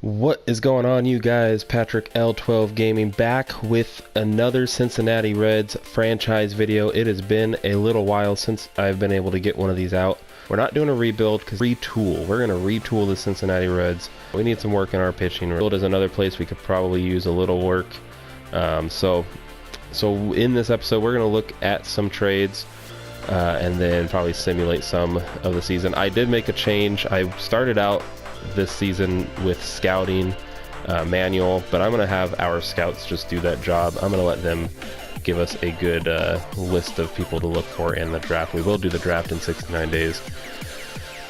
What is going on, you guys? Patrick L12 Gaming back with another Cincinnati Reds franchise video. It has been a little while since I've been able to get one of these out. We're not doing a rebuild because retool. We're going to retool the Cincinnati Reds. We need some work in our pitching. Rebuild is another place we could probably use a little work. So in this episode, we're going to look at some trades and then probably simulate some of the season. I did make a change. I started out this season with scouting manual, but I'm going to have our scouts just do that job. I'm going to let them give us a good list of people to look for in the draft. We will do the draft in 69 days,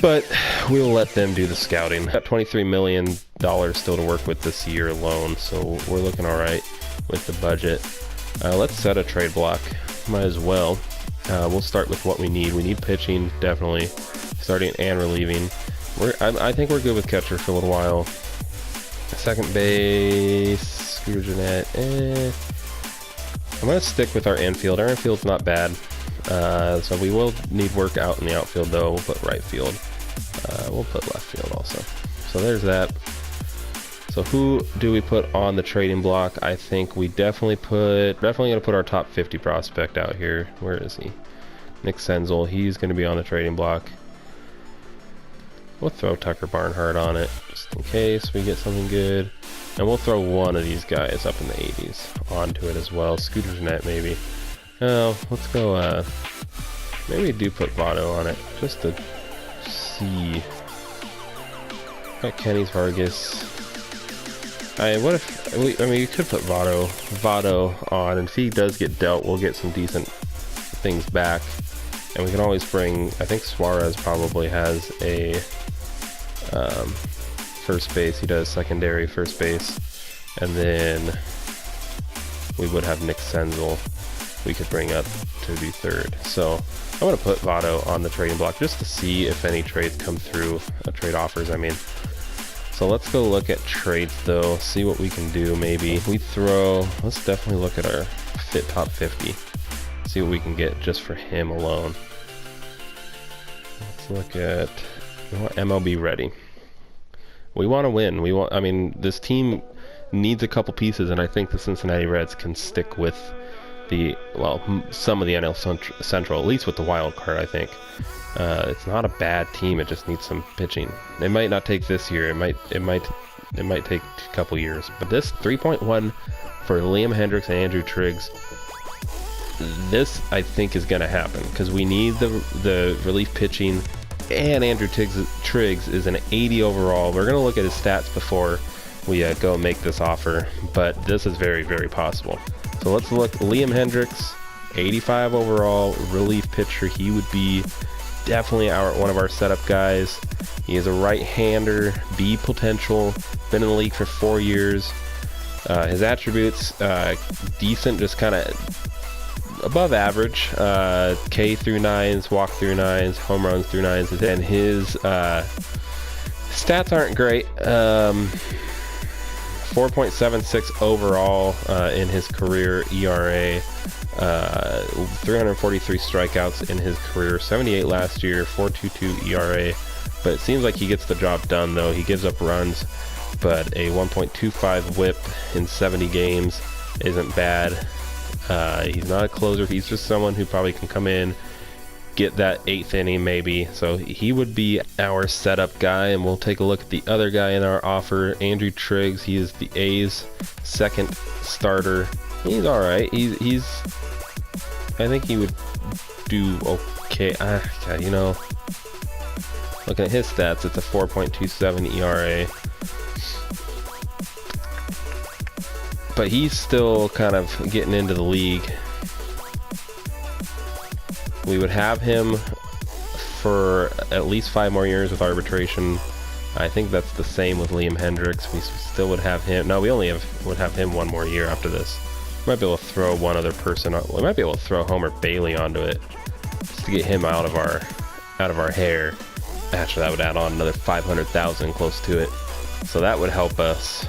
but we'll let them do the scouting. Got $23 million still to work with this year alone, so we're looking all right with the budget. Let's set a trade block. Might as well. We'll start with what we need. We need pitching, definitely, starting and relieving. I think we're good with catcher for a little while. Second base, Scooter Jeanette. I'm going to stick with our infield. Our infield's not bad. So we will need work out in the outfield, though. We'll put right field. We'll put left field also. So there's that. So who do we put on the trading block? I think we definitely going to put our top 50 prospect out here. Where is he? Nick Senzel. He's going to be on the trading block. We'll throw Tucker Barnhart on it, just in case we get something good. And we'll throw one of these guys up in the 80s onto it as well. Scooter Jeanette, maybe. Oh, let's go, maybe do put Votto on it, just to see. Got Kenny's Vargas. What if, you could put Votto on, and if he does get dealt, we'll get some decent things back. And we can always bring, I think Suarez probably has a first base. He does secondary first base. And then we would have Nick Senzel we could bring up to do third. So I'm going to put Votto on the trading block just to see if any trades come through, trade offers, I mean. So let's go look at trades, though, see what we can do. Maybe we let's definitely look at our top 50. See what we can get just for him alone. Let's look at, we want MLB ready. We want to win. This team needs a couple pieces, and I think the Cincinnati Reds can stick with some of the NL Central, at least with the wild card, I think. It's not a bad team, it just needs some pitching. It might not take this year, it might take a couple years. But this 3.1 for Liam Hendriks and Andrew Triggs, this I think is going to happen because we need the relief pitching, and Andrew Triggs is an 80 overall. We're going to look at his stats before we go and make this offer, but this is very, very possible. So let's look. Liam Hendriks, 85 overall, relief pitcher. He would be definitely one of our setup guys. He is a right-hander, B potential, been in the league for 4 years. His attributes, decent, just kind of above average, K through 9s, walk through 9s, home runs through 9s, and his stats aren't great. 4.76 overall in his career ERA, 343 strikeouts in his career, 78 last year, 4.22 ERA. But it seems like he gets the job done, though. He gives up runs, but a 1.25 whip in 70 games isn't bad. He's not a closer. He's just someone who probably can come in, get that 8th inning maybe. So he would be our setup guy, and we'll take a look at the other guy in our offer, Andrew Triggs. He is the A's second starter. He's all right. I think he would do okay. Looking at his stats, it's a 4.27 ERA. But he's still kind of getting into the league. We would have him for at least 5 more years with arbitration. I think that's the same with Liam Hendriks. We still would have him. No, we only would have him 1 more year after this. Might be able to throw one other person on. We might be able to throw Homer Bailey onto it just to get him out of our hair. Actually, that would add on another 500,000 close to it. So that would help us.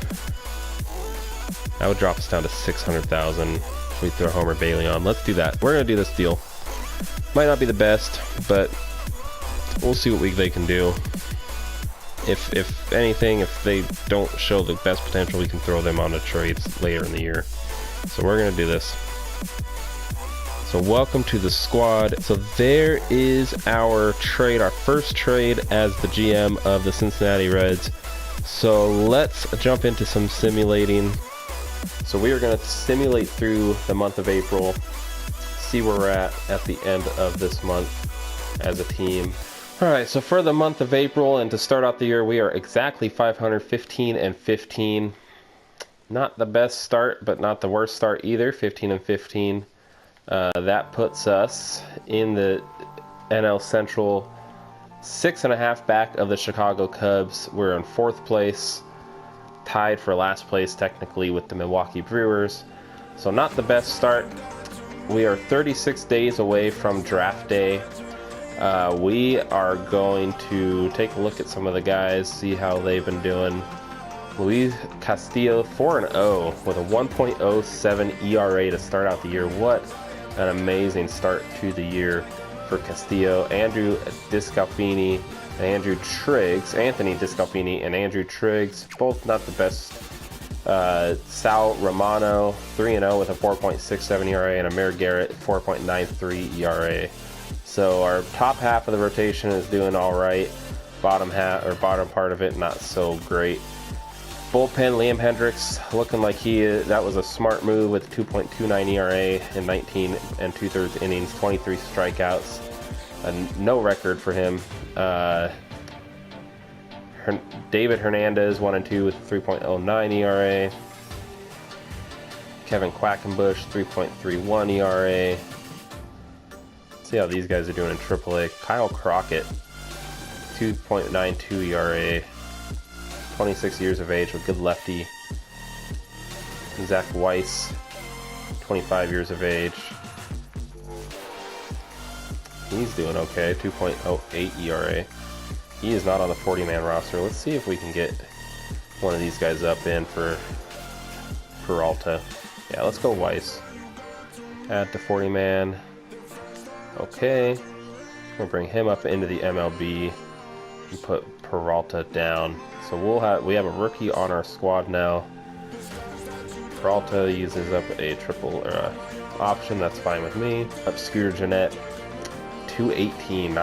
That would drop us down to 600,000 if we throw Homer Bailey on. Let's do that. We're going to do this deal. Might not be the best, but we'll see what they can do. if anything, if they don't show the best potential, we can throw them on the trades later in the year. So we're gonna do this. So welcome to the squad. So there is our trade, our first trade as the GM of the Cincinnati Reds. So let's jump into some simulating. So we are going to simulate through the month of April, see where we're at the end of this month as a team. All right, so for the month of April and to start out the year, we are exactly 515 and 15. Not the best start, but not the worst start either, 15 and 15. That puts us in the NL Central 6.5 back of the Chicago Cubs. We're in 4th place, tied for last place technically with the Milwaukee Brewers. So not the best start. We are 36 days away from draft day. We are going to take a look at some of the guys, see how they've been doing. Luis Castillo, 4-0 with a 1.07 ERA to start out the year. What an amazing start to the year for Castillo. Andrew Discalfini and Andrew Triggs, Anthony Discalfini and Andrew Triggs, both not the best. Sal Romano, 3-0 with a 4.67 ERA, and Amir Garrett, 4.93 ERA. So our top half of the rotation is doing all right. Bottom part of it, not so great. Bullpen, Liam Hendricks, looking like that was a smart move with 2.29 ERA in 19 and 2/3 innings, 23 strikeouts. No record for him. David Hernandez, 1-2 with 3.09 ERA. Kevin Quackenbush, 3.31 ERA. See how these guys are doing in AAA. Kyle Crockett, 2.92 ERA. 26 years of age, a good lefty. Zach Weiss, 25 years of age. He's doing okay, 2.08 ERA. He is not on the 40-man roster. Let's see if we can get one of these guys up in for Peralta. Yeah, let's go Weiss. Add to 40-man. Okay. We'll bring him up into the MLB and put Peralta down. So we have a rookie on our squad now. Peralta uses up a triple option. That's fine with me. Up Scooter Gennett, 218.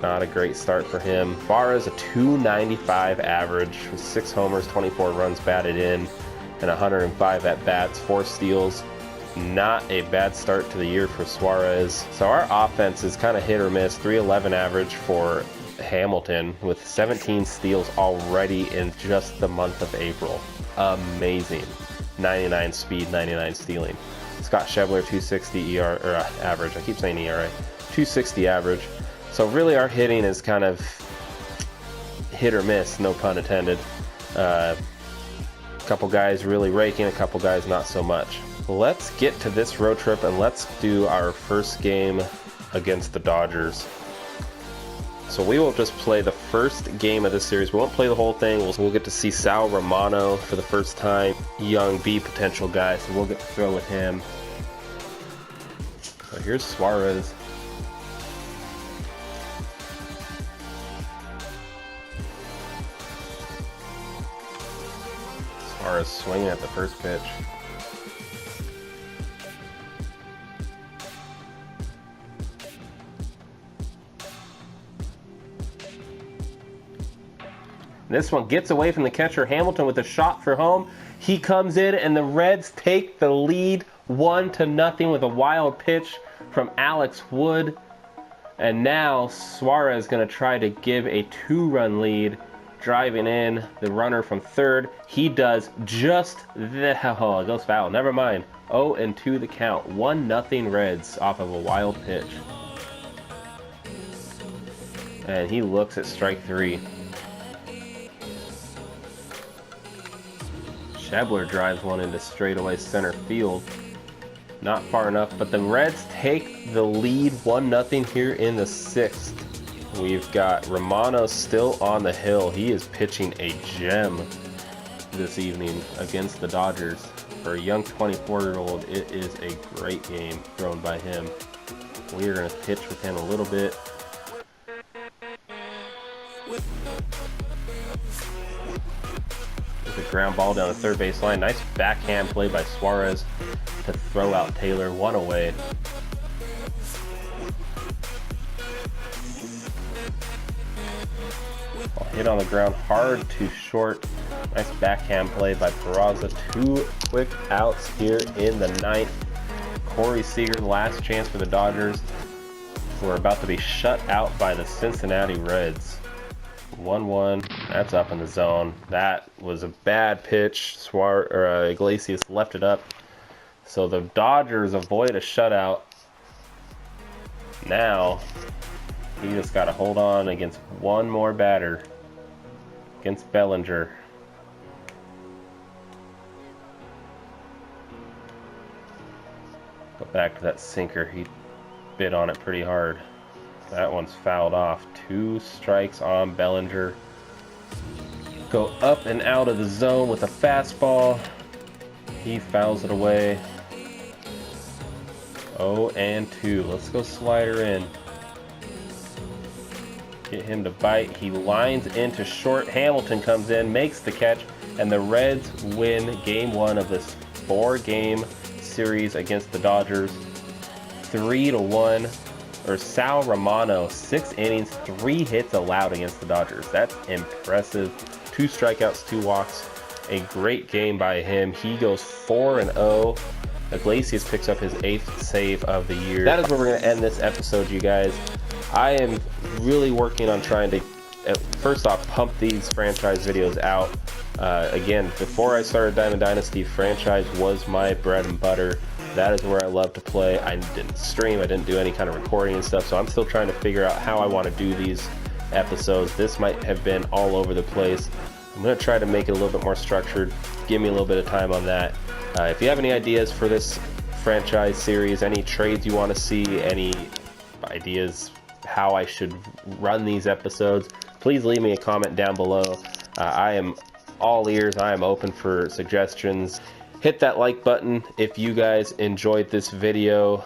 Not a great start for him. Suarez, a 295 average with 6 homers, 24 runs batted in, and 105 at bats, 4 steals. Not a bad start to the year for Suarez. So our offense is kind of hit or miss. 311 average for Hamilton with 17 steals already in just the month of April. Amazing. 99 speed, 99 stealing. Scott Schebler, 260 average. I keep saying ERA. 260 average. So really our hitting is kind of hit or miss, no pun intended. A couple guys really raking, a couple guys not so much. Let's get to this road trip and let's do our first game against the Dodgers. So we will just play the first game of this series. We won't play the whole thing. We'll get to see Sal Romano for the first time. Young B potential guy, so we'll get to throw with him. So here's Suarez. Suarez swinging at the first pitch. This one gets away from the catcher Hamilton with a shot for home. He comes in and the Reds take the lead 1-0 with a wild pitch from Alex Wood. And now Suarez going to try to give a 2-run lead, driving in the runner from third. He does just the oh, it goes foul. Never mind. 0-2 the count. 1-0 Reds off of a wild pitch. And he looks at strike 3. Schebler drives one into straightaway center field. Not far enough, but the Reds take the lead 1-0 here in the 6th. We've got Romano still on the hill. He is pitching a gem this evening against the Dodgers. For a young 24-year-old, it is a great game thrown by him. We are going to pitch with him a little bit. The ground ball down the third base line. Nice backhand play by Suarez to throw out Taylor. One away. Ball hit on the ground hard to short. Nice backhand play by Peraza. 2 quick outs here in the 9th. Corey Seager, last chance for the Dodgers. We're about to be shut out by the Cincinnati Reds. 1-1. That's up in the zone. That was a bad pitch. Iglesias left it up. So the Dodgers avoid a shutout. Now, he just got to hold on against one more batter. Against Bellinger. Go back to that sinker. He bit on it pretty hard. That one's fouled off. 2 strikes on Bellinger. Go up and out of the zone with a fastball. He fouls it away. 0-2. Let's go slider in. Get him to bite. He lines into short. Hamilton comes in, makes the catch, and the Reds win Game 1 of this 4-game series against the Dodgers. 3-1. Sal Romano, 6 innings, 3 hits allowed against the Dodgers. That's impressive. 2 strikeouts, 2 walks. A great game by him. He goes 4-0. Iglesias picks up his 8th save of the year. That is where we're going to end this episode, you guys. I am really working on trying to, first off, pump these franchise videos out. Again, before I started Diamond Dynasty, franchise was my bread and butter. That is where I love to play. I didn't stream, I didn't do any kind of recording and stuff, so I'm still trying to figure out how I want to do these episodes. This might have been all over the place. I'm going to try to make it a little bit more structured. Give me a little bit of time on that. If you have any ideas for this franchise series, any trades you want to see, any ideas how I should run these episodes, please leave me a comment down below. I am all ears. I am open for suggestions. Hit that like button if you guys enjoyed this video.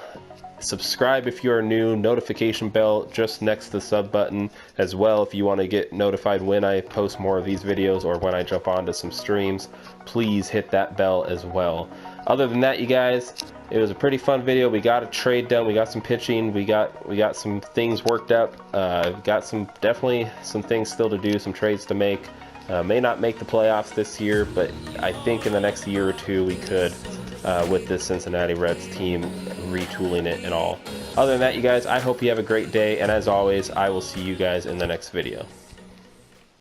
Subscribe if you are new. Notification bell just next to the sub button as well if you want to get notified when I post more of these videos or when I jump onto some streams. Please hit that bell as well. Other than that, you guys, it was a pretty fun video. We got a trade done. We got some pitching. We got some things worked up. Got definitely some things still to do, some trades to make. May not make the playoffs this year, but I think in the next year or two we could with this Cincinnati Reds team retooling it and all. Other than that, you guys, I hope you have a great day, and as always, I will see you guys in the next video.